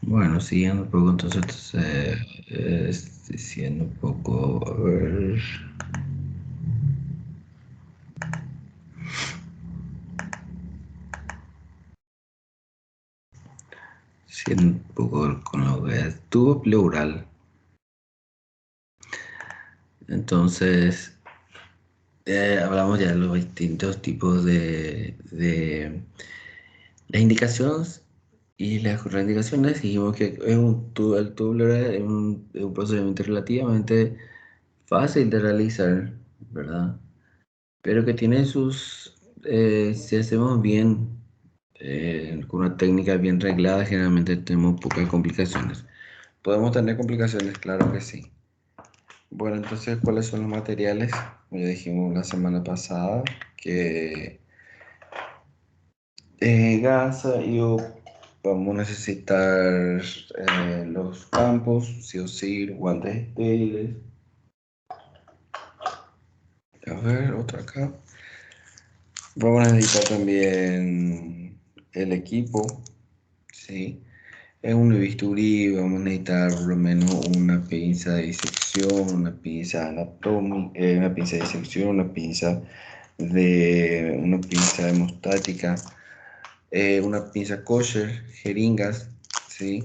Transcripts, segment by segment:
Bueno, siguiendo un poco, entonces, diciendo un poco, a ver, siguiendo un poco con lo que es tubo pleural. Entonces, hablamos ya de los distintos tipos de las indicaciones y las contraindicaciones. Dijimos que es el tubo pleural es un procedimiento relativamente fácil de realizar, ¿verdad? Pero que tiene sus, si hacemos bien, con una técnica bien reglada, generalmente tenemos pocas complicaciones. ¿Podemos tener complicaciones? Claro que sí. Bueno, entonces, ¿cuáles son los materiales? Como ya dijimos la semana pasada, que gasa y vamos a necesitar los campos, sí o sí, guantes estériles. A ver, otra acá. Vamos a necesitar también el equipo, ¿sí? Es un bisturí, vamos a necesitar por lo menos una pinza de disección, una pinza anatómica, una pinza de disección, una pinza hemostática, una pinza kosher, jeringas, ¿sí?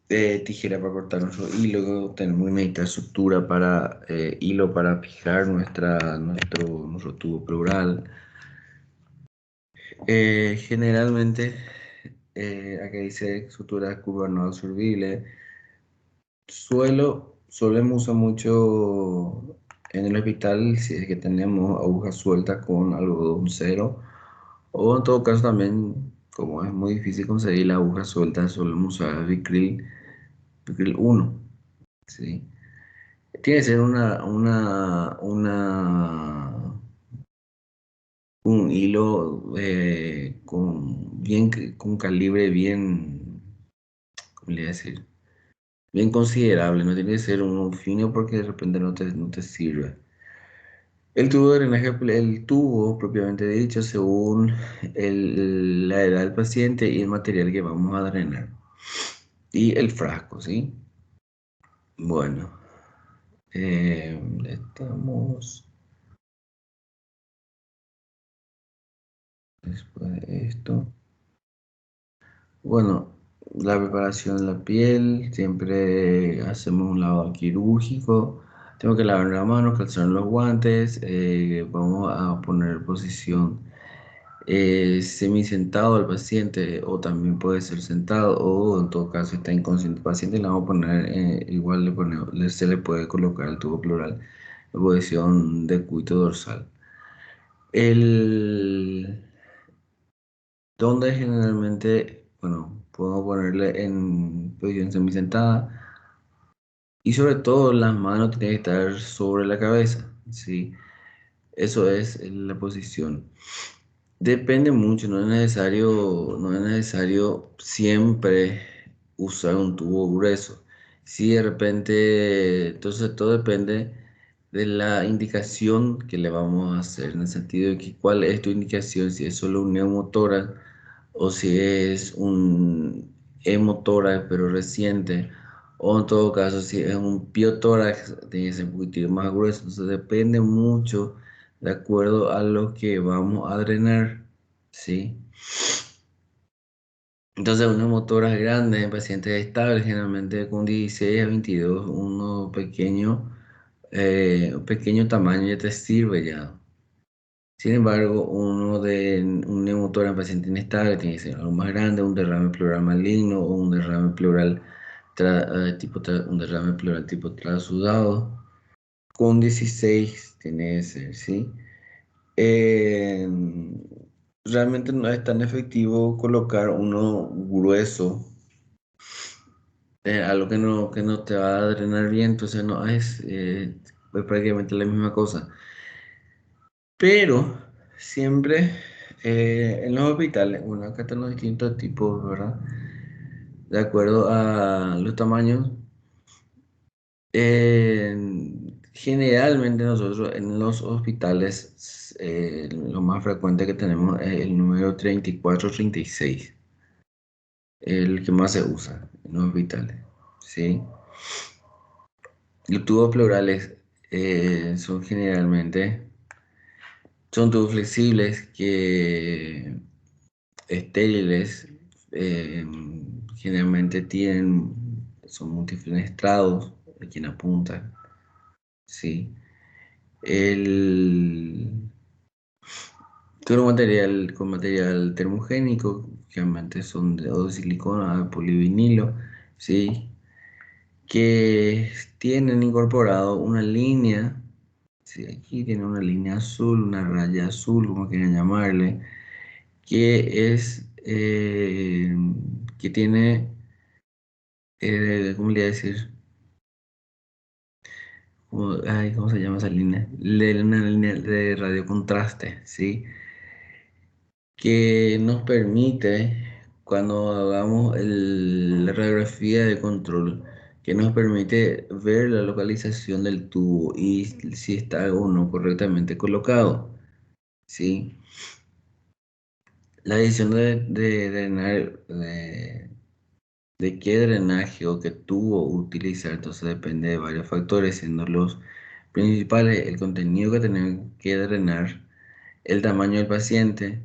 Tijera para cortar nuestro hilo, tenemos que necesitar sutura para hilo para fijar nuestro tubo pleural. Generalmente, acá dice sutura curva no absorbible. Solemos usar mucho en el hospital si es que tenemos agujas sueltas con algodón cero, o en todo caso también, como es muy difícil conseguir la aguja suelta, solemos usar Vicryl 1, ¿sí? Tiene que ser un hilo con calibre bien, ¿cómo le voy a decir? Bien considerable, no tiene que ser un fino porque de repente no te sirve. El tubo de drenaje, el tubo propiamente dicho, según la edad del paciente y el material que vamos a drenar. Y el frasco, ¿sí? Bueno, estamos después de esto. Bueno, la preparación de la piel, siempre hacemos un lavado quirúrgico. Tengo que lavar las manos, calzar los guantes. Vamos a poner posición semisentado al paciente, o también puede ser sentado, o en todo caso está inconsciente el paciente, le vamos a poner, igual se le puede colocar el tubo pleural en posición de cuito dorsal. El, donde generalmente, bueno, podemos ponerle en posición semisentada, y sobre todo las manos tienen que estar sobre la cabeza, ¿sí? Eso es la posición. Depende mucho, no es necesario siempre usar un tubo grueso. Si de repente, entonces todo depende de la indicación que le vamos a hacer, en el sentido de que cuál es tu indicación, si es solo un neumotórax o si es un hemotórax pero reciente, o en todo caso si es un piotórax, tiene que ser un poquitito más grueso. Entonces depende mucho de acuerdo a lo que vamos a drenar, ¿sí? Entonces, una motoras grandes en pacientes estables, generalmente con 16 a 22, un pequeño tamaño ya te sirve ya. Sin embargo, un neumotor en paciente inestable tiene que ser algo más grande, un derrame pleural maligno o un derrame pleural un derrame pleural tipo trasudado. Con 16 tiene que ser, ¿sí? Eh, Realmente no es tan efectivo colocar uno grueso, algo que no te va a drenar bien, entonces no es prácticamente la misma cosa. Pero siempre en los hospitales, bueno, acá están los distintos tipos, ¿verdad? De acuerdo a los tamaños. Generalmente nosotros en los hospitales, lo más frecuente que tenemos es el número 34 36. el que más se usa en los hospitales, ¿sí? Los tubos pleurales son generalmente, son tubos flexibles que estériles, eh, generalmente tienen, son multifenestrados, a quien apunta, ¿sí? El, con material termogénico, generalmente son o de silicona, o polivinilo, ¿sí? Que tienen incorporado una línea, ¿sí? Aquí tiene una línea azul, una raya azul, como quieran llamarle, que es, que tiene, ¿cómo le voy a decir? Ay, ¿cómo se llama esa línea? Una línea de radiocontraste, ¿sí? Que nos permite, cuando hagamos la radiografía de control, que nos permite ver la localización del tubo y si está o no correctamente colocado, ¿sí? La decisión de drenar, de qué drenaje o qué tubo utilizar, entonces depende de varios factores, siendo los principales el contenido que tenemos que drenar, el tamaño del paciente.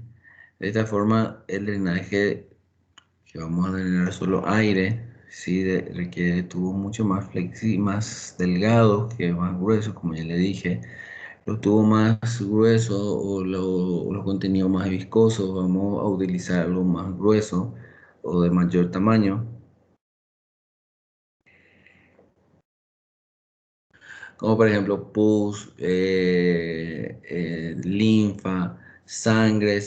De esta forma, el drenaje que vamos a drenar solo aire, sí, requiere de tubos mucho más más delgados que más gruesos, como ya le dije. Los tubos más gruesos o los contenidos más viscosos, vamos a utilizar los más gruesos o de mayor tamaño, como por ejemplo pus, linfa, sangre,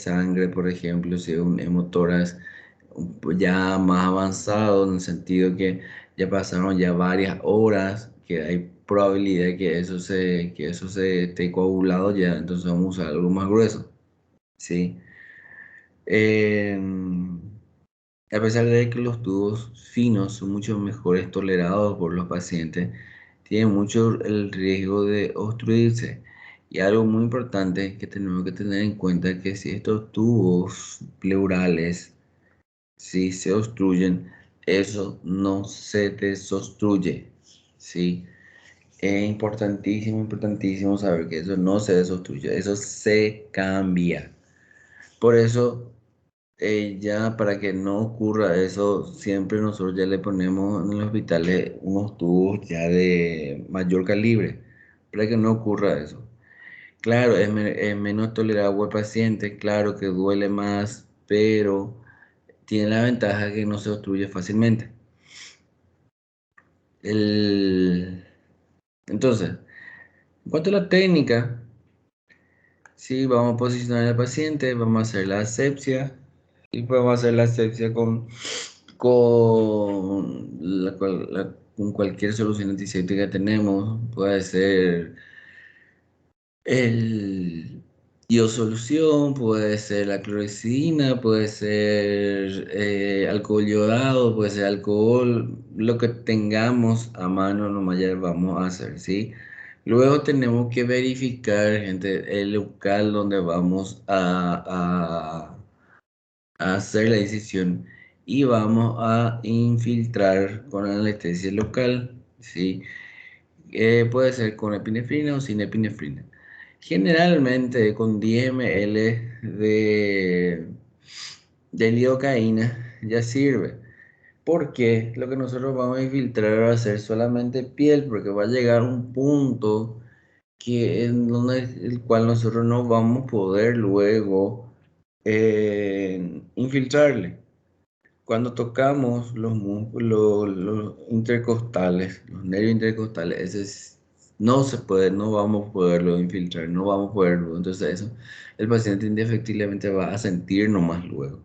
por ejemplo, si es un hemotórax ya más avanzado, en el sentido que ya pasaron ya varias horas, que hay probabilidad que eso se esté coagulado ya, entonces vamos a usar algo más grueso, ¿sí? Em, a pesar de que los tubos finos son mucho mejores tolerados por los pacientes, tienen mucho el riesgo de obstruirse. Y algo muy importante que tenemos que tener en cuenta es que si estos tubos pleurales, si se obstruyen, eso no se desobstruye, ¿sí? Es importantísimo saber que eso no se desobstruye, eso se cambia. Por eso, ya para que no ocurra eso, siempre nosotros ya le ponemos en los hospitales unos tubos ya de mayor calibre, para que no ocurra eso. Claro, es menos tolerable al paciente, claro que duele más, pero tiene la ventaja que no se obstruye fácilmente. El... Entonces, en cuanto a la técnica, sí, vamos a posicionar al paciente, vamos a hacer la asepsia y podemos hacer la asepsia con cualquier solución antiséptica que tenemos. Puede ser el iosolución, puede ser la clorexidina, puede ser alcohol yodado, puede ser alcohol, lo que tengamos a mano nomás ya vamos a hacer, ¿sí? Luego tenemos que verificar, gente, el local donde vamos a hacer la decisión y vamos a infiltrar con anestesia local, ¿sí? Puede ser con epinefrina o sin epinefrina. Generalmente con 10 ml de lidocaína ya sirve. Porque lo que nosotros vamos a infiltrar va a ser solamente piel, porque va a llegar un punto que en donde el cual nosotros no vamos a poder luego infiltrarle. Cuando tocamos los músculos, los intercostales, los nervios intercostales, no se puede, no vamos a poderlo infiltrar, no vamos a poderlo. Entonces eso, el paciente indefectiblemente va a sentir nomás luego,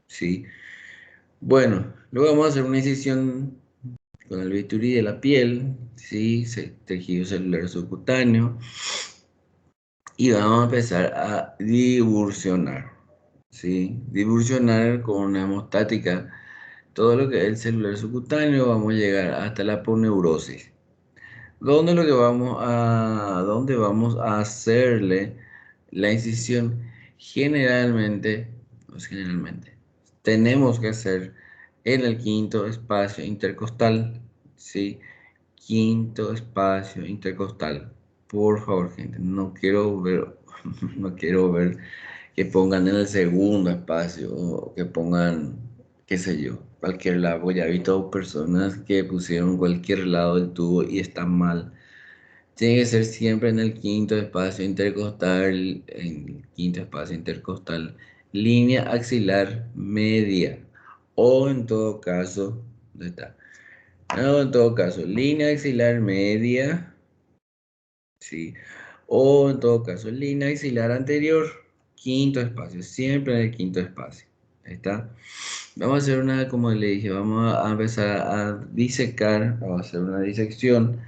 ¿sí? Bueno, luego vamos a hacer una incisión con el bisturí de la piel, ¿sí? Tejido celular subcutáneo, y vamos a empezar a divulsionar, ¿sí? Divulsionar con una hemostática todo lo que es el celular subcutáneo, vamos a llegar hasta la aponeurosis. ¿Dónde vamos a hacerle la incisión? Generalmente, pues generalmente, tenemos que hacer en el quinto espacio intercostal, ¿sí? Quinto espacio intercostal. Por favor, gente, no quiero ver, no quiero ver que pongan en el segundo espacio o que pongan, qué sé yo, cualquier lado. Ya he visto personas que pusieron cualquier lado del tubo y está mal. Tiene que ser siempre en el quinto espacio intercostal, en el quinto espacio intercostal, línea axilar media. O en todo caso, ¿dónde está? No, en todo caso, línea axilar media, sí. O en todo caso, línea axilar anterior, quinto espacio, siempre en el quinto espacio. Ahí está. Vamos a hacer una, como le dije, vamos a empezar a disecar, vamos a hacer una disección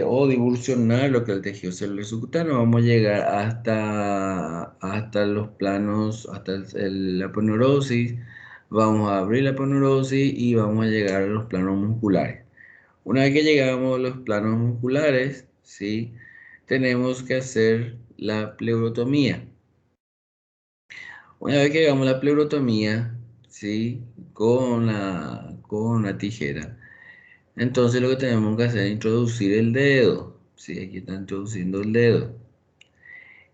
o divulsionar lo que es el tejido celular subcutáneo. Vamos a llegar hasta los planos, hasta la aponeurosis. Vamos a abrir la aponeurosis y vamos a llegar a los planos musculares. Una vez que llegamos a los planos musculares, ¿sí? Tenemos que hacer la pleurotomía. Una vez que hagamos la pleurotomía, ¿sí? Con la tijera. Entonces lo que tenemos que hacer es introducir el dedo. Sí, aquí está introduciendo el dedo.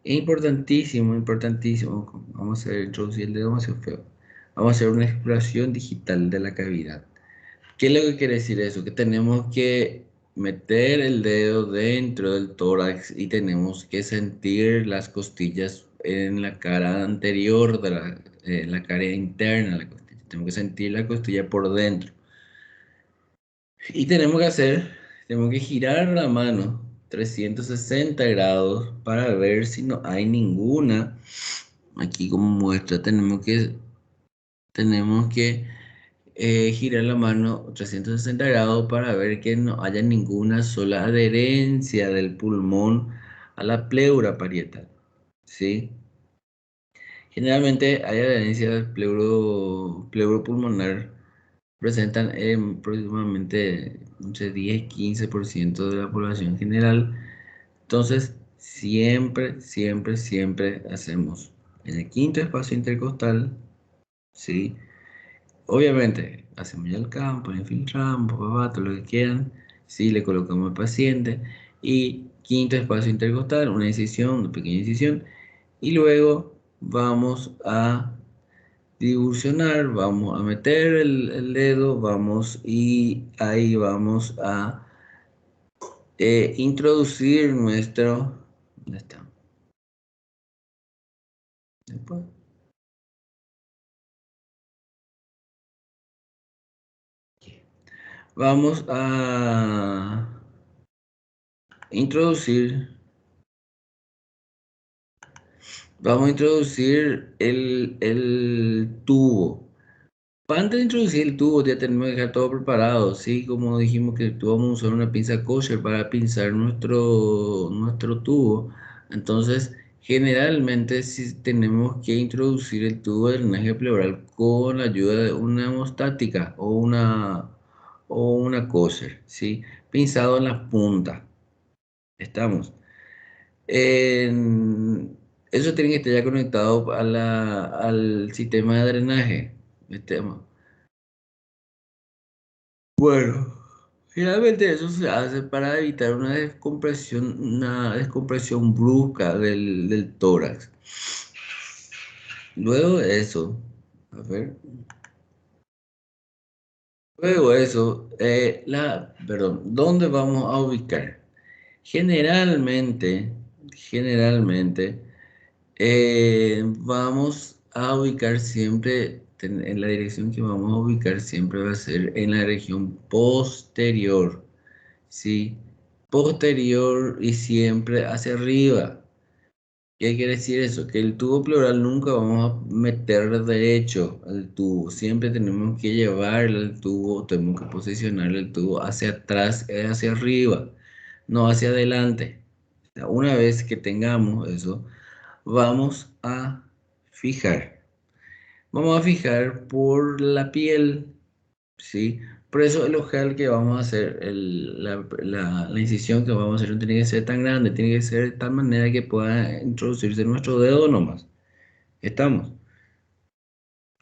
Es importantísimo, importantísimo. Vamos a introducir el dedo demasiado feo. Vamos a hacer una exploración digital de la cavidad. ¿Qué es lo que quiere decir eso? Que tenemos que meter el dedo dentro del tórax y tenemos que sentir las costillas en la cara anterior de la cara interna de la costilla. Tenemos que sentir la costilla por dentro. Y tenemos que girar la mano 360 grados para ver si no hay ninguna. Aquí como muestra tenemos que girar la mano 360 grados para ver que no haya ninguna sola adherencia del pulmón a la pleura parietal. ¿Sí? Generalmente hay adherencia del pleuropulmonar presentan aproximadamente entre 10-15% de la población general. Entonces, siempre, siempre, siempre hacemos en el quinto espacio intercostal, ¿sí? Obviamente, hacemos ya el campo, infiltramos, papá, todo lo que quieran, ¿sí? Le colocamos al paciente y quinto espacio intercostal, una incisión, una pequeña incisión, y luego vamos a divulsionar, vamos a meter el dedo, vamos y ahí vamos a introducir nuestro, ¿dónde está? Después. Vamos a introducir, vamos a introducir el tubo. Antes de introducir el tubo, ya tenemos que dejar todo preparado, ¿sí? Como dijimos que vamos a usar una pinza kosher para pinzar nuestro tubo. Entonces, generalmente, si tenemos que introducir el tubo de drenaje pleural con la ayuda de una hemostática o una kosher, ¿sí? Pinzado en las puntas. Estamos. Eso tiene que estar ya conectado al sistema de drenaje. Estamos. Bueno, generalmente eso se hace para evitar una descompresión brusca del tórax. Luego de eso, a ver, luego de eso, perdón, ¿dónde vamos a ubicar? Generalmente, generalmente, vamos a ubicar siempre, en la dirección que vamos a ubicar siempre va a ser en la región posterior. ¿Sí? Posterior y siempre hacia arriba. ¿Qué quiere decir eso? Que el tubo pleural nunca vamos a meter derecho al tubo. Siempre tenemos que llevarle el tubo, tenemos que posicionar el tubo hacia atrás, hacia arriba, no hacia adelante. O sea, una vez que tengamos eso, vamos a fijar. Vamos a fijar por la piel. ¿Sí? Por eso el ojal que vamos a hacer, la incisión que vamos a hacer no tiene que ser tan grande, tiene que ser de tal manera que pueda introducirse nuestro dedo nomás. ¿Estamos?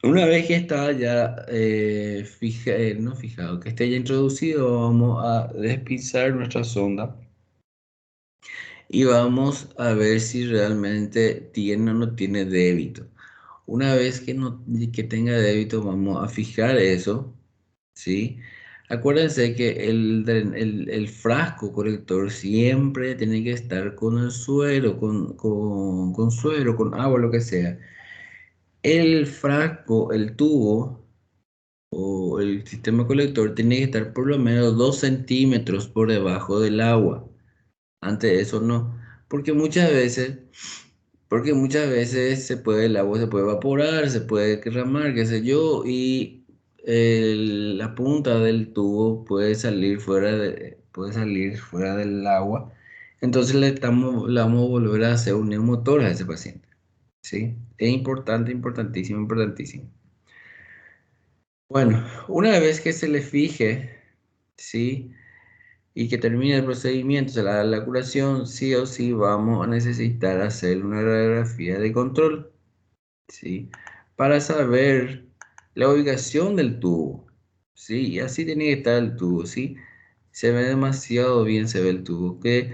Una vez que está ya no fijado, que esté ya introducido, vamos a despinzar nuestra sonda y vamos a ver si realmente tiene o no tiene débito. Una vez que, no, que tenga débito, vamos a fijar eso, ¿sí? Acuérdense que el frasco colector siempre tiene que estar con el suero, con suero, con agua, lo que sea. El frasco, el tubo o el sistema colector tiene que estar por lo menos 2 centímetros por debajo del agua. Antes de eso no, porque muchas veces, porque muchas veces el agua se puede evaporar, se puede derramar, qué sé yo, y la punta del tubo puede salir fuera del agua. Entonces le vamos a volver a hacer un neumotor a ese paciente, ¿sí? Es importante, importantísimo, importantísimo. Bueno, una vez que se le fije, ¿sí? Y que termine el procedimiento, se le da la curación, sí o sí vamos a necesitar hacer una radiografía de control, ¿sí? Para saber la ubicación del tubo, ¿sí? Y así tiene que estar el tubo, ¿sí? Se ve demasiado bien, se ve el tubo, que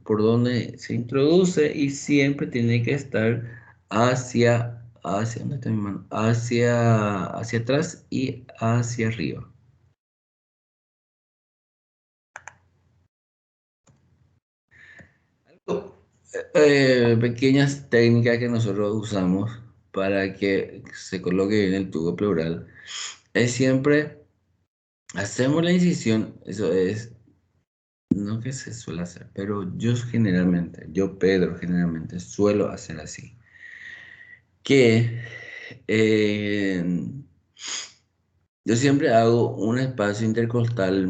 por dónde se introduce y siempre tiene que estar ¿dónde está mi mano? Hacia atrás y hacia arriba. Pequeñas técnicas que nosotros usamos para que se coloque bien el tubo pleural es siempre hacemos la incisión, eso es, no que se suele hacer, pero yo Pedro generalmente suelo hacer así, que eh, yo siempre hago un espacio intercostal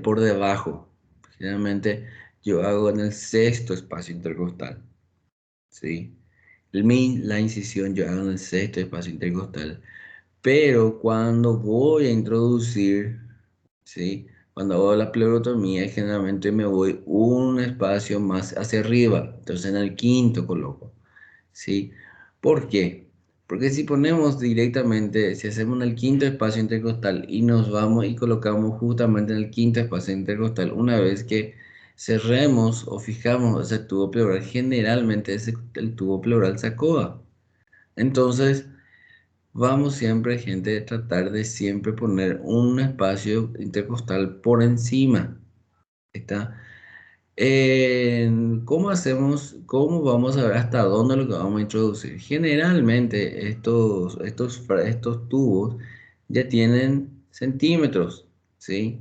por debajo, generalmente yo hago en el sexto espacio intercostal, ¿sí? La incisión yo hago en el sexto espacio intercostal, pero cuando voy a introducir, ¿sí? Cuando hago la pleurotomía, generalmente me voy un espacio más hacia arriba, entonces en el quinto coloco, ¿sí? ¿Por qué? Porque si ponemos directamente, si hacemos en el quinto espacio intercostal y nos vamos y colocamos justamente en el quinto espacio intercostal, una vez que cerremos o fijamos ese tubo pleural, generalmente el tubo pleural se acoda. Entonces, vamos siempre, gente, a tratar de siempre poner un espacio intercostal por encima. ¿Está? ¿Cómo hacemos? ¿Cómo vamos a ver hasta dónde lo que vamos a introducir? Generalmente estos tubos ya tienen centímetros, ¿sí?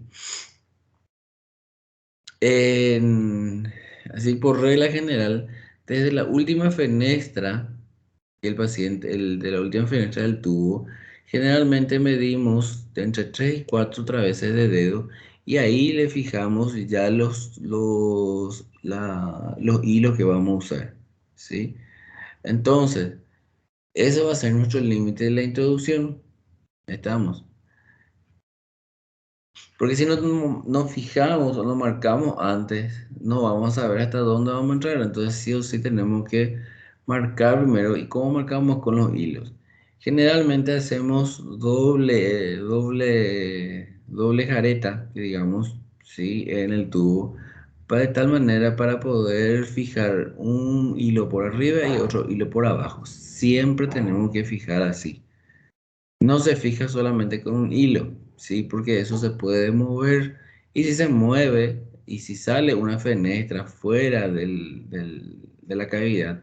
En- Así por regla general, desde la última fenestra que el paciente, el de la última fenestra del tubo, generalmente medimos de entre 3 y 4 traveses de dedo y ahí le fijamos ya los hilos que vamos a usar, ¿sí? Entonces, ese va a ser nuestro límite de la introducción. Estamos. Porque si no nos fijamos o nos marcamos antes, no vamos a saber hasta dónde vamos a entrar. Entonces sí o sí tenemos que marcar primero. ¿Y cómo marcamos? Con los hilos. Generalmente hacemos doble jareta, que digamos, ¿sí? En el tubo, de tal manera para poder fijar un hilo por arriba y otro hilo por abajo. Siempre tenemos que fijar así. No se fija solamente con un hilo, ¿sí? Porque eso se puede mover y si se mueve y si sale una fenestra fuera de la cavidad,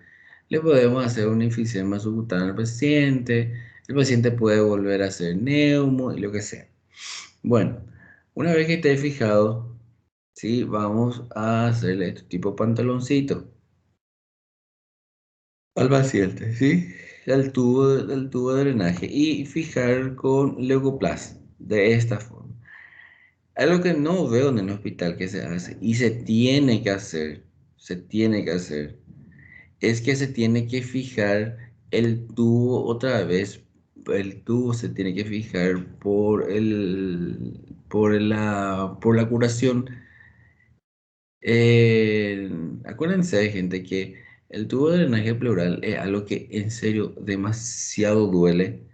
le podemos hacer una enfisema subcutánea al paciente, el paciente puede volver a hacer neumo y lo que sea. Bueno, una vez que esté fijado, ¿sí? Vamos a hacerle este tipo pantaloncito al paciente, ¿sí? Al tubo de drenaje y fijar con Leukoplast de esta forma. Algo que no veo en el hospital que se hace y se tiene que hacer, es que se tiene que fijar el tubo otra vez. El tubo se tiene que fijar por la curación. Acuérdense, gente, que El tubo de drenaje pleural es algo que en serio demasiado duele.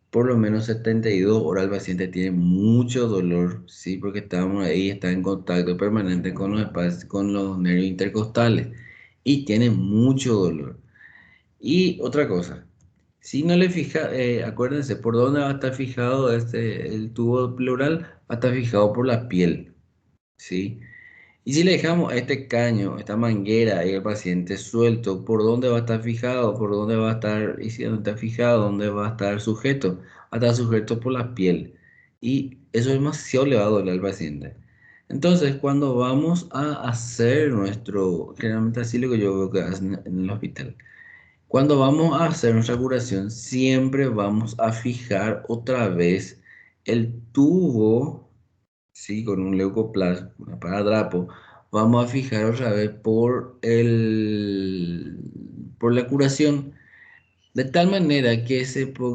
Por lo menos 72 horas el paciente tiene mucho dolor, sí, porque estamos ahí, está en contacto permanente con los con los nervios intercostales y tiene mucho dolor. Y otra cosa, si no le fija, acuérdense, ¿por dónde va a estar fijado el tubo pleural? Va a estar fijado por la piel, ¿sí? Y si le dejamos este caño, esta manguera ahí al paciente suelto, ¿por dónde va a estar fijado? ¿Por dónde va a estar? Y si no está fijado, ¿dónde va a estar sujeto? Va a estar sujeto por la piel. Y eso demasiado le va a doler al paciente. Entonces, cuando vamos a hacer nuestro, generalmente así lo que yo veo que hacen en el hospital, cuando vamos a hacer nuestra curación, siempre vamos a fijar otra vez el tubo, ¿sí? Con un leucoplas, un esparadrapo, vamos a fijar otra vez por la curación, de tal manera que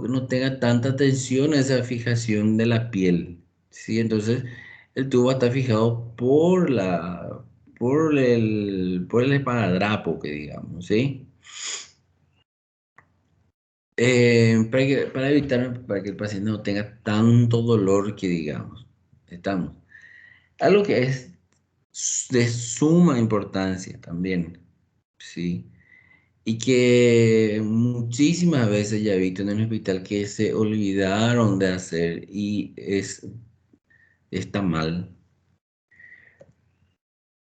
no tenga tanta tensión esa fijación de la piel, ¿sí? Entonces, el tubo está fijado por el esparadrapo, que digamos, ¿sí? Para evitar, para que el paciente no tenga tanto dolor que digamos, estamos. Algo que es de suma importancia también, ¿sí? Y que muchísimas veces ya he visto en el hospital que se olvidaron de hacer y está mal.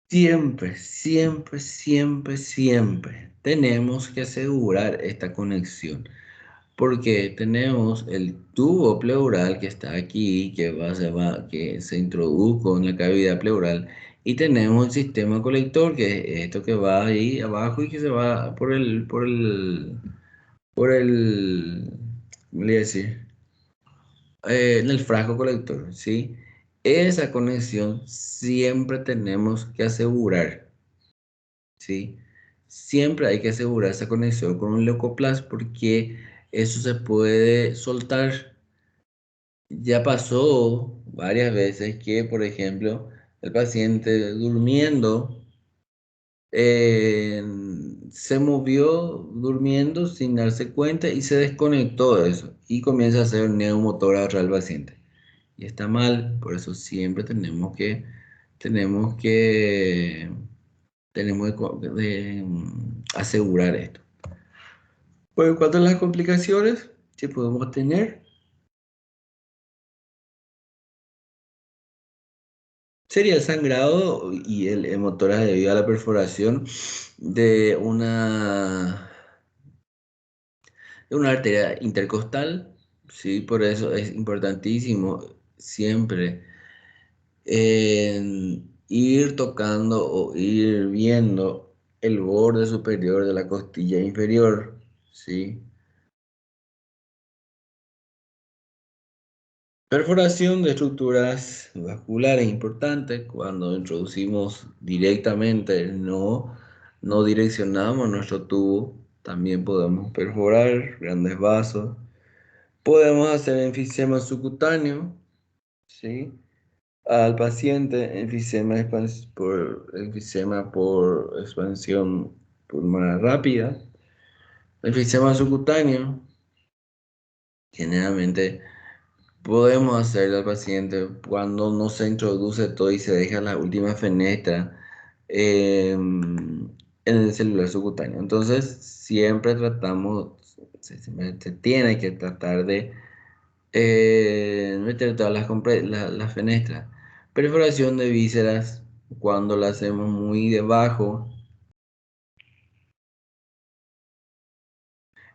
Siempre, siempre, siempre, siempre tenemos que asegurar esta conexión. Porque tenemos el tubo pleural que está aquí, que se introdujo en la cavidad pleural, y tenemos el sistema colector, que es esto que va ahí abajo y que se va ¿cómo le iba a decir? En el frasco colector, ¿sí? Esa conexión siempre tenemos que asegurar, ¿sí? Siempre hay que asegurar esa conexión con un leucoplas porque eso se puede soltar. Ya pasó varias veces que, por ejemplo, el paciente durmiendo se movió durmiendo sin darse cuenta y se desconectó de eso y comienza a hacer neumotor al paciente. Y está mal, por eso siempre tenemos que, tenemos que asegurar esto. Pues en cuanto a las complicaciones que podemos tener, sería el sangrado y el hemotoras debido a la perforación de una arteria intercostal. Sí, por eso es importantísimo siempre ir tocando o ir viendo el borde superior de la costilla inferior. ¿Sí? Perforación de estructuras vasculares importante cuando introducimos directamente, no direccionamos nuestro tubo. También podemos perforar grandes vasos. Podemos hacer enfisema subcutáneo, ¿sí? Al paciente enfisema por expansión pulmonar rápida. Enfisema subcutáneo, generalmente podemos hacerle al paciente cuando no se introduce todo y se deja la última fenestra en el celular subcutáneo. Entonces, siempre se tiene que tratar de meter todas las fenestras. Perforación de vísceras, cuando la hacemos muy debajo,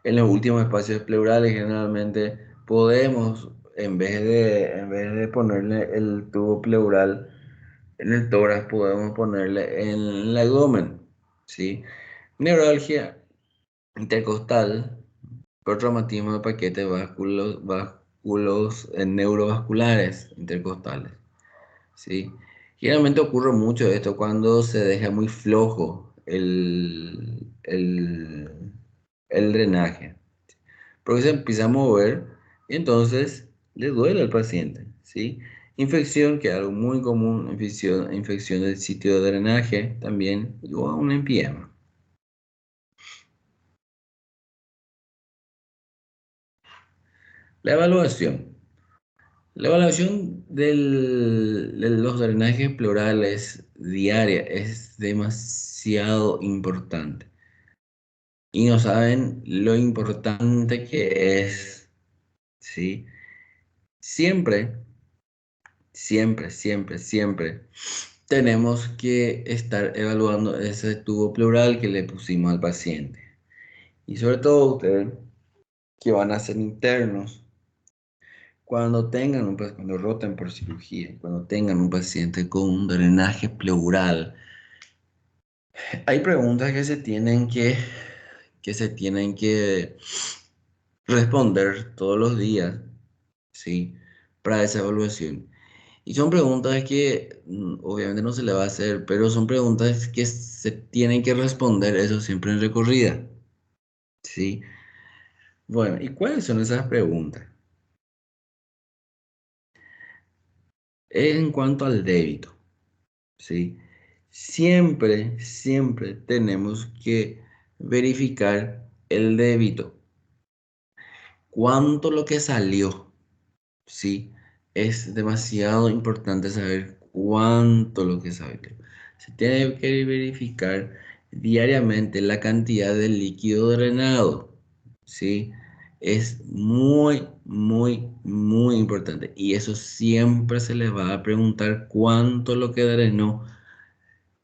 en los últimos espacios pleurales, generalmente podemos, en vez de ponerle el tubo pleural en el tórax, podemos ponerle en el abdomen, ¿sí? Neuralgia intercostal por traumatismo de paquetes neurovasculares intercostales, ¿sí? Generalmente ocurre mucho esto cuando se deja muy flojo el drenaje, porque se empieza a mover y entonces le duele al paciente, ¿sí? Infección, que es algo muy común, infección del sitio de drenaje también, o un empiema. La evaluación. La evaluación de los drenajes pleurales diaria es demasiado importante. Y no saben lo importante que es, ¿sí? Siempre, siempre tenemos que estar evaluando ese tubo pleural que le pusimos al paciente. Y sobre todo ustedes que van a ser internos, cuando roten por cirugía, cuando tengan un paciente con un drenaje pleural, hay preguntas que se tienen que responder todos los días, ¿sí? Para esa evaluación. Y son preguntas que obviamente no se le va a hacer, pero son preguntas que se tienen que responder, eso siempre en recorrida, ¿sí? Bueno, ¿y cuáles son esas preguntas? En cuanto al débito, ¿sí? Siempre tenemos que verificar el débito. ¿Cuánto lo que salió? ¿Sí? Es demasiado importante saber cuánto lo que salió. Se tiene que verificar diariamente la cantidad de líquido drenado, ¿sí? Es muy importante. Y eso siempre se le va a preguntar cuánto lo que drenó.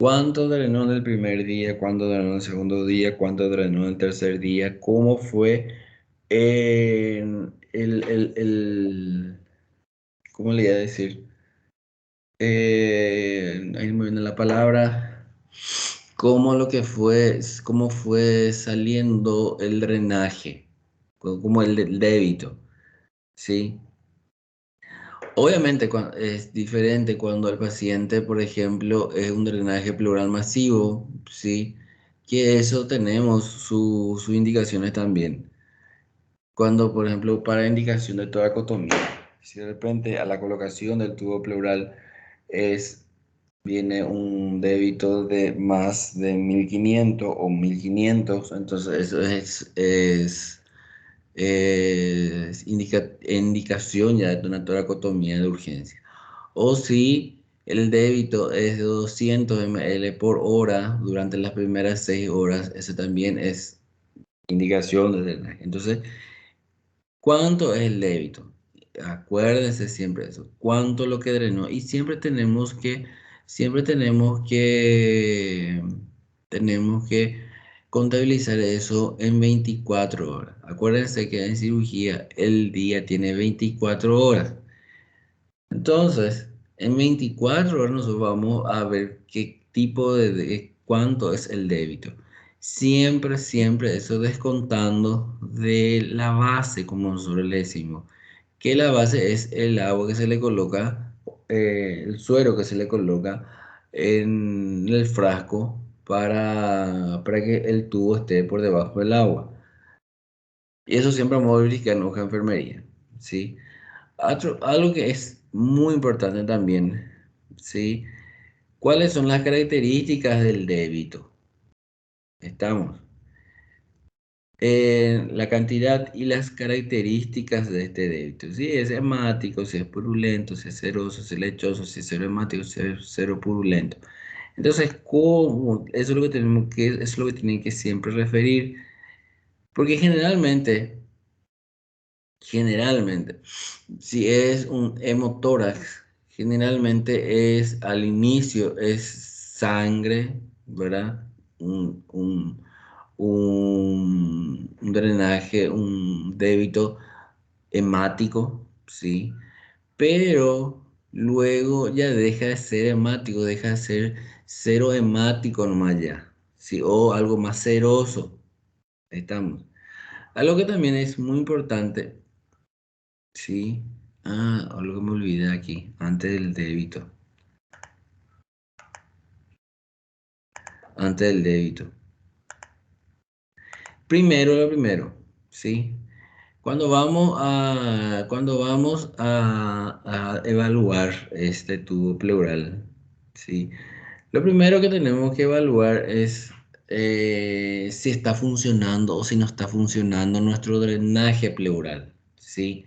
¿Cuánto drenó en el primer día? ¿Cuánto drenó en el segundo día? ¿Cuánto drenó en el tercer día? ¿Cómo fue ¿cómo le iba a decir? Ahí me viene la palabra. ¿Cómo fue saliendo el drenaje? Como el débito, ¿sí? Obviamente es diferente cuando el paciente, por ejemplo, es un drenaje pleural masivo, ¿sí? Que eso tenemos sus indicaciones también. Cuando, por ejemplo, para indicación de toracotomía, si de repente a la colocación del tubo pleural viene un débito de más de 1500 o 1500, entonces eso es indicación ya de una toracotomía de urgencia. O si el débito es de 200 ml por hora durante las primeras 6 horas, eso también es indicación de drenaje. Entonces, ¿cuánto es el débito? Acuérdense siempre de eso. ¿Cuánto lo que drenó? Y siempre tenemos que contabilizar eso en 24 horas. Acuérdense que en cirugía el día tiene 24 horas. Entonces, en 24 horas nosotros vamos a ver qué tipo cuánto es el débito. Siempre eso descontando de la base, como nosotros le decimos, que la base es el agua que se le coloca, el suero que se le coloca en el frasco para que el tubo esté por debajo del agua. Y eso siempre vamos a verificar en hoja de enfermería, ¿sí? Algo que es muy importante también, ¿sí? ¿Cuáles son las características del débito? Estamos. La cantidad y las características de este débito. Si es hemático, si es purulento, si es seroso, si es lechoso, si es cero hemático, si es cero purulento. Entonces, eso es lo que eso es lo que tienen que siempre referir, porque generalmente, si es un hemotórax, generalmente es al inicio, es sangre, ¿verdad? Un, un, un drenaje, un débito hemático, ¿sí? Pero luego ya deja de ser hemático, deja de ser cero hemático nomás ya, ¿sí? O algo más ceroso, estamos. Algo que también es muy importante. Sí. Algo me olvidé aquí, antes del débito. Antes del débito. Primero lo primero, ¿sí? Cuando vamos a evaluar este tubo pleural, ¿sí? Lo primero que tenemos que evaluar es si está funcionando o si no está funcionando nuestro drenaje pleural, ¿sí?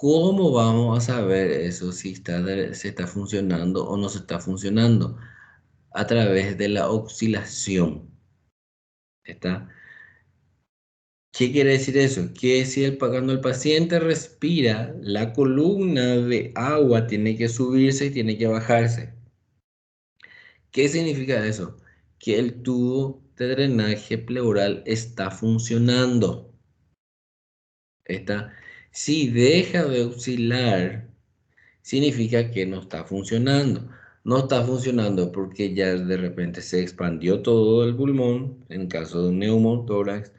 ¿Cómo vamos a saber eso si se está funcionando o no se está funcionando? A través de la oscilación. ¿Está? ¿Qué quiere decir eso? Que si cuando el paciente respira, la columna de agua tiene que subirse y tiene que bajarse. ¿Qué significa eso? Que el tubo de drenaje pleural está funcionando. ¿Está? Si deja de oscilar, significa que no está funcionando. No está funcionando porque ya de repente se expandió todo el pulmón, en caso de un neumotórax,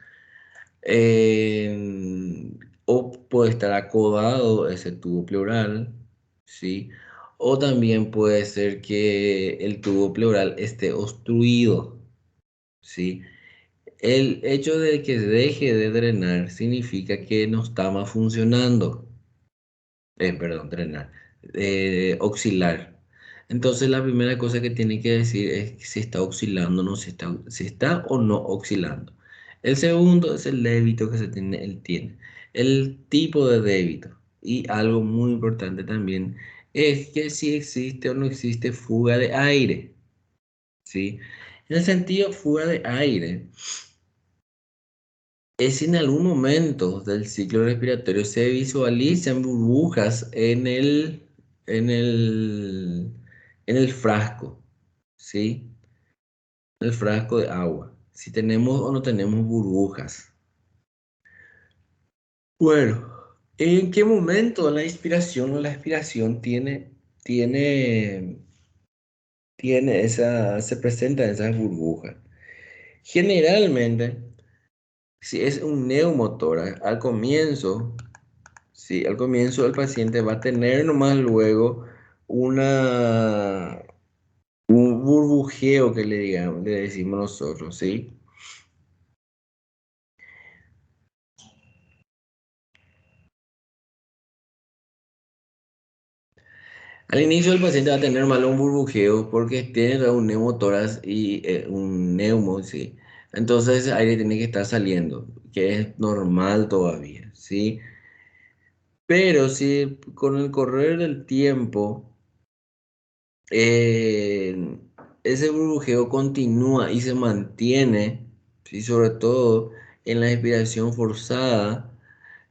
o puede estar acodado ese tubo pleural, ¿sí? O también puede ser que el tubo pleural esté obstruido, ¿sí? El hecho de que deje de drenar significa que no está más funcionando. Perdón, drenar, oscilar. Entonces la primera cosa que tiene que decir es si está oscilando o no, si está o no oscilando. El segundo es el débito que él tiene, el tipo de débito. Y algo muy importante también es que si existe o no existe fuga de aire, ¿sí? En el sentido fuga de aire, es si en algún momento del ciclo respiratorio se visualizan burbujas en el, en el frasco, ¿sí? El frasco de agua. Si tenemos o no tenemos burbujas. Bueno, ¿en qué momento la inspiración o la expiración tiene, se presentan esas burbujas? Generalmente, si es un neumotórax, al comienzo. Sí, al comienzo el paciente va a tener nomás luego una, un burbujeo que le decimos nosotros, ¿sí? Al inicio el paciente va a tener mal un burbujeo porque tiene un neumotórax y un neumo, ¿sí? Entonces el aire tiene que estar saliendo, que es normal todavía, ¿sí? Pero si con el correr del tiempo eh, ese burbujeo continúa y se mantiene, y sobre todo en la expiración forzada,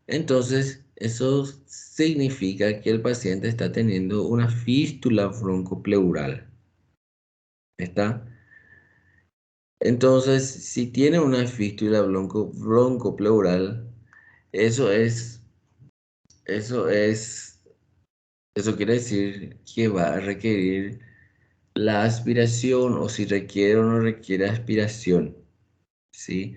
entonces eso significa que el paciente está teniendo una fístula broncopleural. ¿Está? Entonces, si tiene una fístula broncopleural, eso es, eso es, eso quiere decir que va a requerir la aspiración o si requiere o no requiere aspiración, ¿sí?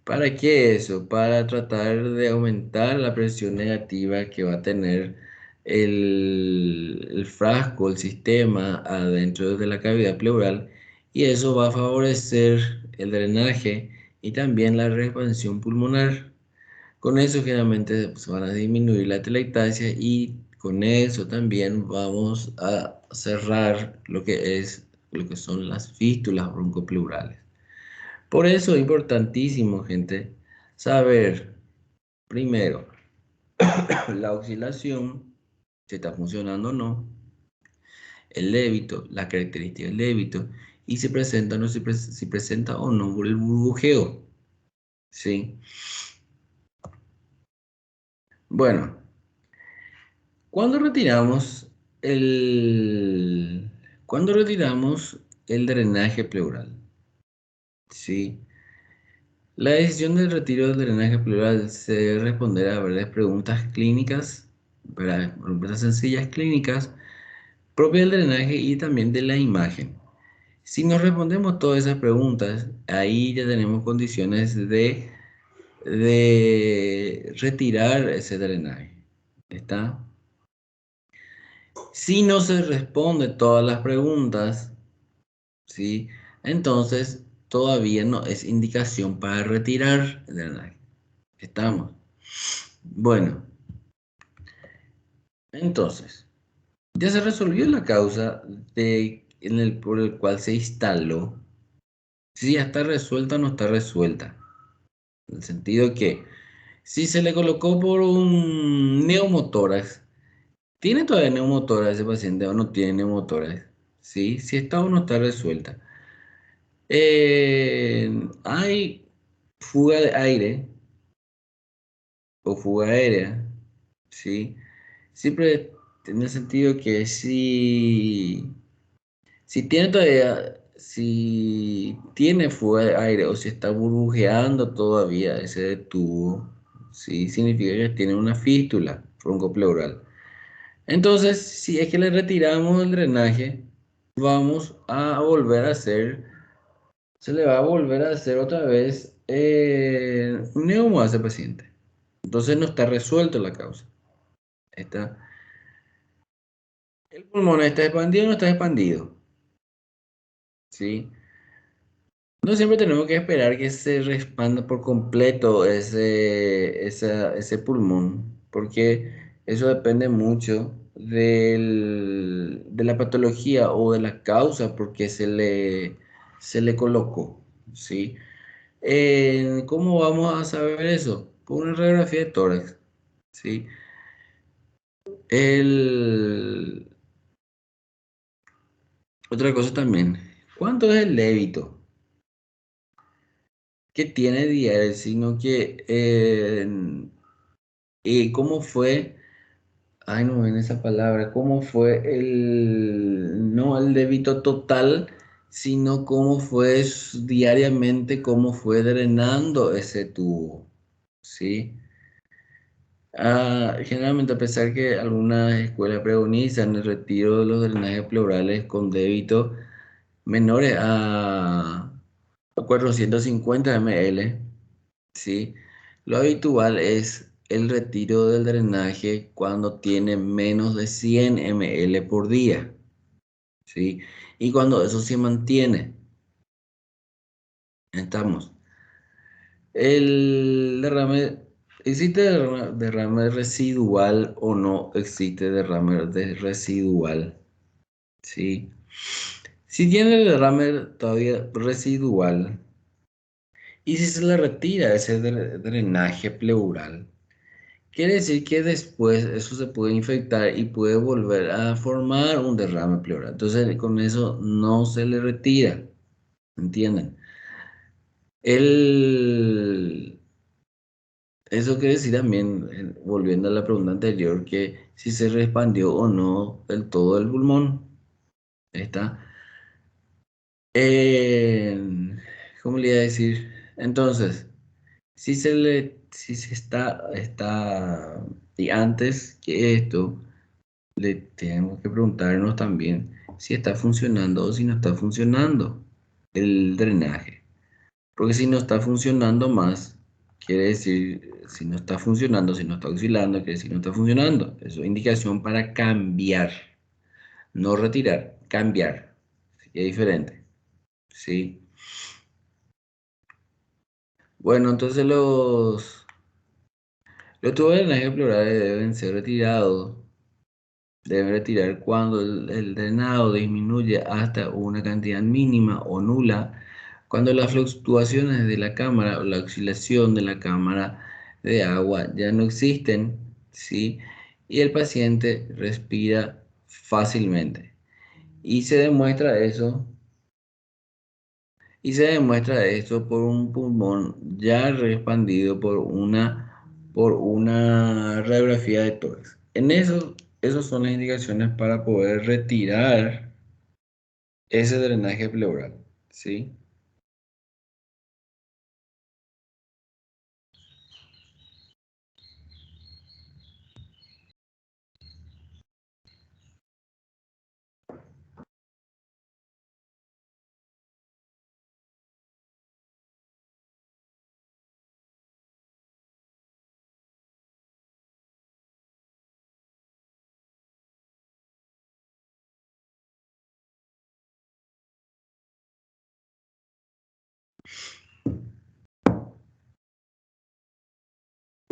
¿Para qué eso? Para tratar de aumentar la presión negativa que va a tener el frasco, el sistema adentro de la cavidad pleural y eso va a favorecer el drenaje y también la expansión pulmonar. Con eso generalmente pues, van a disminuir la atelectasia y con eso también vamos a cerrar lo que son las fístulas broncopleurales. Por eso es importantísimo, gente, saber primero la oscilación, si está funcionando o no, el débito, la característica del débito y si presenta o no, si presenta o no el burbujeo. ¿Sí? Bueno. Cuando retiramos el, cuando retiramos el drenaje pleural, ¿sí? La decisión del retiro del drenaje pleural se debe responder a varias preguntas clínicas, preguntas sencillas clínicas propias del drenaje y también de la imagen. Si nos respondemos todas esas preguntas, ahí ya tenemos condiciones de retirar ese drenaje. ¿Está? Si no se responde todas las preguntas, ¿sí? Entonces todavía no es indicación para retirar el drenaje. ¿Estamos? Bueno, entonces, ya se resolvió la causa por el cual se instaló. Si ya está resuelta o no está resuelta. En el sentido que Si se le colocó por un neumotórax, ¿tiene todavía neumotórax ese paciente o no tiene neumotórax? ¿Sí? Si está o no está resuelta. Hay fuga de aire o fuga aérea, ¿sí? Siempre en el sentido que si tiene todavía, si tiene fuga de aire o si está burbujeando todavía ese tubo, ¿sí? Significa que tiene una fístula broncopleural. Entonces, si es que le retiramos el drenaje, vamos a volver a hacer, se le va a volver a hacer otra vez un neumo a ese paciente. Entonces no está resuelto la causa. Está, el pulmón está expandido o no está expandido, ¿sí? No siempre tenemos que esperar que se expanda por completo ese pulmón, porque eso depende mucho de la patología o de la causa por qué se le colocó, ¿sí? ¿Cómo vamos a saber eso? Por una radiografía de tórax, ¿sí? El, otra cosa también, ¿cuánto es el débito que tiene diario? Sino que ¿y cómo fue? Ay, no ven esa palabra. ¿Cómo fue no el débito total, sino cómo fue diariamente, cómo fue drenando ese tubo? ¿Sí? Generalmente, a pesar que algunas escuelas preconizan el retiro de los drenajes pleurales con débito menores a 450 ml, ¿sí? Lo habitual es el retiro del drenaje cuando tiene menos de 100 ml por día, ¿sí? Y cuando eso se mantiene, estamos. El derrame, ¿existe derrame residual o no existe derrame residual? ¿Sí? Si tiene el derrame todavía residual y si se le retira ese drenaje pleural, quiere decir que después eso se puede infectar y puede volver a formar un derrame pleural. Entonces, con eso no se le retira. ¿Entienden? El, eso quiere decir también, volviendo a la pregunta anterior, que si se expandió o no del todo el pulmón. ¿Está? Eh, ¿Cómo le iba a decir? Entonces, si se y antes que esto, le tenemos que preguntarnos también si está funcionando o si no está funcionando el drenaje. Porque si no está funcionando más, quiere decir, si no está funcionando, si no está oscilando, quiere decir no está funcionando. Eso es indicación para cambiar, no retirar, cambiar. Así que es diferente, ¿sí? Bueno, entonces los tubos de drenaje pleural deben ser retirados. Deben retirar cuando el drenado disminuye hasta una cantidad mínima o nula, cuando las fluctuaciones de la cámara o la oscilación de la cámara de agua ya no existen, ¿sí? Y el paciente respira fácilmente. Y se demuestra eso, y se demuestra esto por un pulmón ya expandido por una radiografía de tórax. En eso, esas son las indicaciones para poder retirar ese drenaje pleural, ¿sí?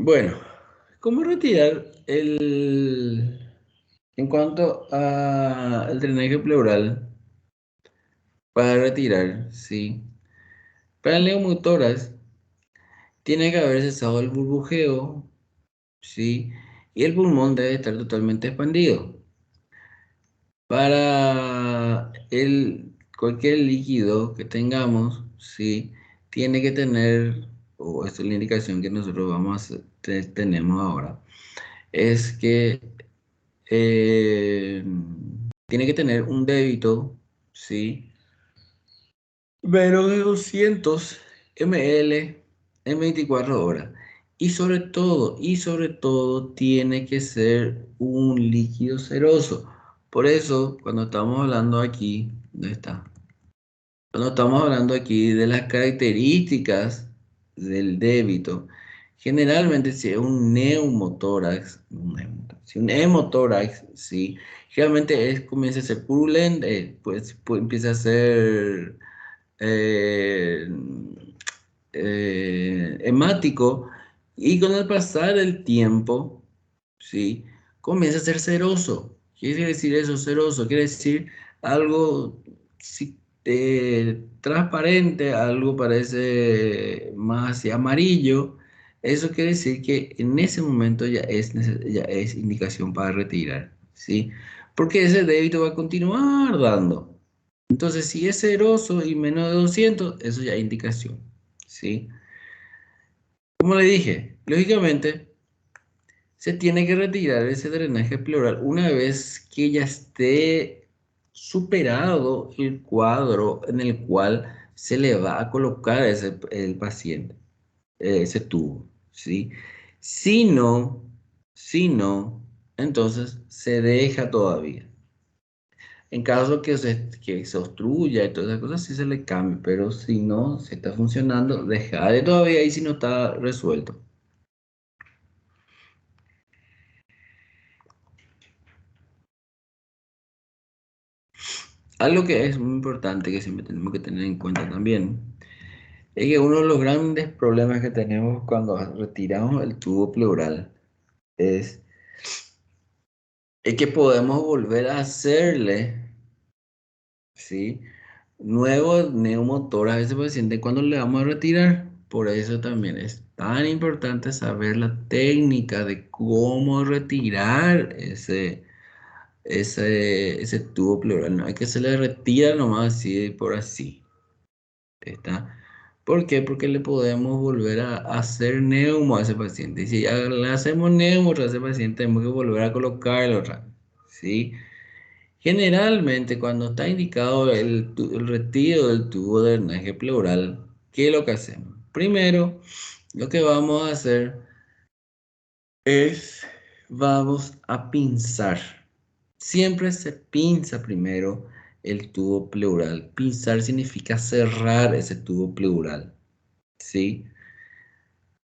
Bueno, ¿cómo retirar en cuanto al drenaje pleural, para retirar, sí? Para el neumotórax tiene que haber cesado el burbujeo, ¿sí? Y el pulmón debe estar totalmente expandido. Para cualquier líquido que tengamos, ¿sí? Tiene que tener, o esta es la indicación que nosotros tenemos ahora, es que eh, tiene que tener un débito, ¿sí? Menos de 200 ml en 24 horas. Y sobre todo, tiene que ser un líquido ceroso. Por eso, cuando estamos hablando aquí, ¿dónde está? Cuando estamos hablando aquí de las características del débito, generalmente si es un neumotórax, si un hemotórax, sí, generalmente comienza a ser purulento, pues empieza a ser eh, hemático y con el pasar del tiempo, ¿sí? Comienza a ser ceroso. ¿Qué quiere decir eso, ceroso? Quiere decir algo sí, transparente, algo parece más hacia amarillo. Eso quiere decir que en ese momento ya es indicación para retirar, ¿sí? Porque ese débito va a continuar dando. Entonces, si es ceroso y menos de 200, eso ya es indicación, ¿sí? Como le dije, lógicamente se tiene que retirar ese drenaje pleural una vez que ya esté superado el cuadro en el cual se le va a colocar el paciente, ese tubo, ¿sí? Si no, si no, entonces se deja todavía. En caso que se obstruya y todas esas cosas, sí se le cambia, pero si no, si está funcionando, dejaré todavía ahí si no está resuelto. Algo que es muy importante que siempre tenemos que tener en cuenta también es que uno de los grandes problemas que tenemos cuando retiramos el tubo pleural es, es que podemos volver a hacerle, ¿sí? Nuevos neumotores a ese paciente cuando le vamos a retirar. Por eso también es tan importante saber la técnica de cómo retirar ese tubo pleural. No hay que se le retira nomás así por así. ¿Está? ¿Por qué? Porque le podemos volver a hacer neumo a ese paciente. Y si ya le hacemos neumo a ese paciente, tenemos que volver a colocarlo otra vez, ¿sí? Generalmente, cuando está indicado el retiro del tubo de drenaje pleural, ¿qué es lo que hacemos? Primero, lo que vamos a hacer es, vamos a pinzar. Siempre se pinza primero el tubo pleural. Pinzar significa cerrar ese tubo pleural, ¿sí?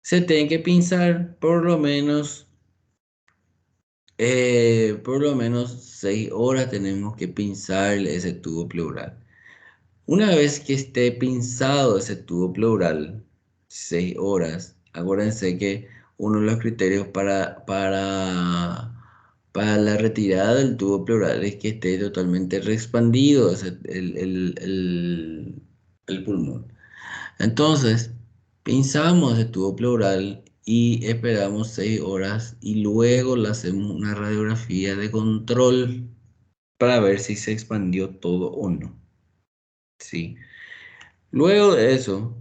Se tiene que pinzar por lo menos 6 horas tenemos que pinzar ese tubo pleural. Una vez que esté pinzado ese tubo pleural, 6 horas, acuérdense que uno de los criterios para la retirada del tubo pleural es que esté totalmente reexpandido el pulmón. Entonces, pinzamos el tubo pleural y esperamos 6 horas y luego le hacemos una radiografía de control para ver si se expandió todo o no. ¿Sí? Luego de eso,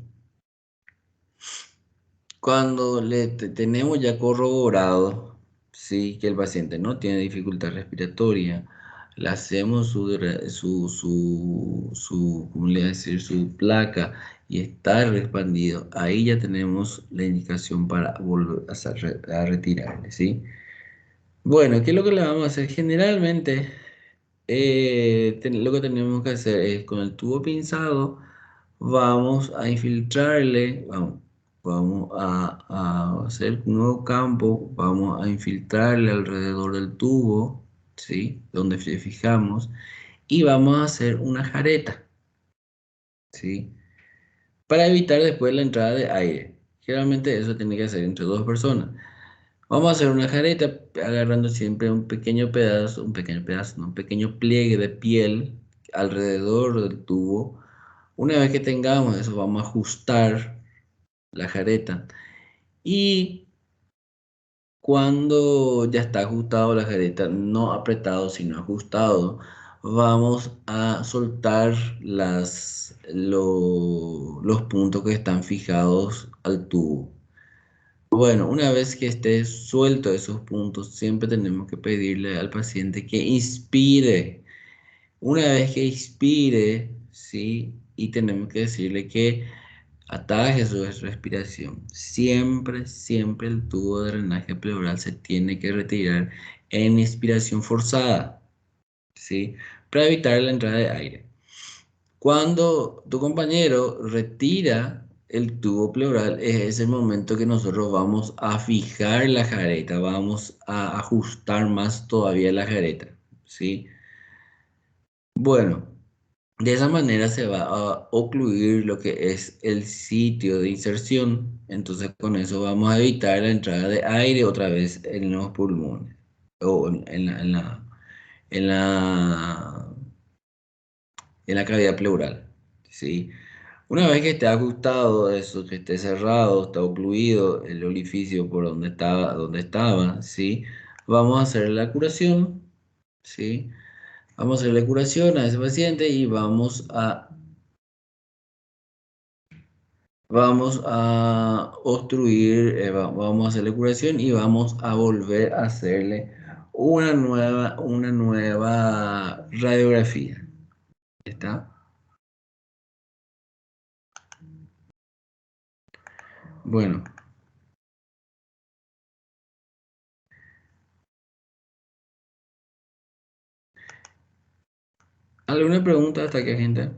cuando tenemos ya corroborado, sí, que el paciente no tiene dificultad respiratoria, le hacemos ¿cómo le voy a decir? Su placa y está expandido, ahí ya tenemos la indicación para volver a retirarle, ¿sí? Bueno, ¿qué es lo que le vamos a hacer? Generalmente, lo que tenemos que hacer es con el tubo pinzado, vamos a infiltrarle, vamos a hacer un nuevo campo, vamos a infiltrarle alrededor del tubo, ¿sí? Donde fijamos, y vamos a hacer una jareta, ¿sí? Para evitar después la entrada de aire. Generalmente eso tiene que hacer entre dos personas. Vamos a hacer una jareta agarrando siempre un pequeño pedazo, no, un pequeño pliegue de piel alrededor del tubo. Una vez que tengamos eso, vamos a ajustar la jareta. Y cuando ya está ajustado la jareta, no apretado, sino ajustado, vamos a soltar los puntos que están fijados al tubo. Bueno, una vez que esté suelto esos puntos, siempre tenemos que pedirle al paciente que inspire. Una vez que inspire, ¿sí? Y tenemos que decirle que ataje su respiración. Siempre, siempre el tubo de drenaje pleural se tiene que retirar en inspiración forzada, ¿sí? Para evitar la entrada de aire. Cuando tu compañero retira el tubo pleural, es el momento que nosotros vamos a fijar la jareta, vamos a ajustar más todavía la jareta, ¿sí? Bueno, de esa manera se va a ocluir lo que es el sitio de inserción. Entonces con eso vamos a evitar la entrada de aire otra vez en los pulmones o en la, en la cavidad pleural, ¿sí? Una vez que esté ajustado eso, que esté cerrado, está ocluido el orificio por donde estaba, ¿sí? Vamos a hacer la curación, ¿sí? Vamos a hacer la curación a ese paciente y vamos a obstruir, vamos a hacerle curación y vamos a volver a hacerle una nueva radiografía. ¿Está? Bueno, ¿alguna pregunta hasta aquí, gente?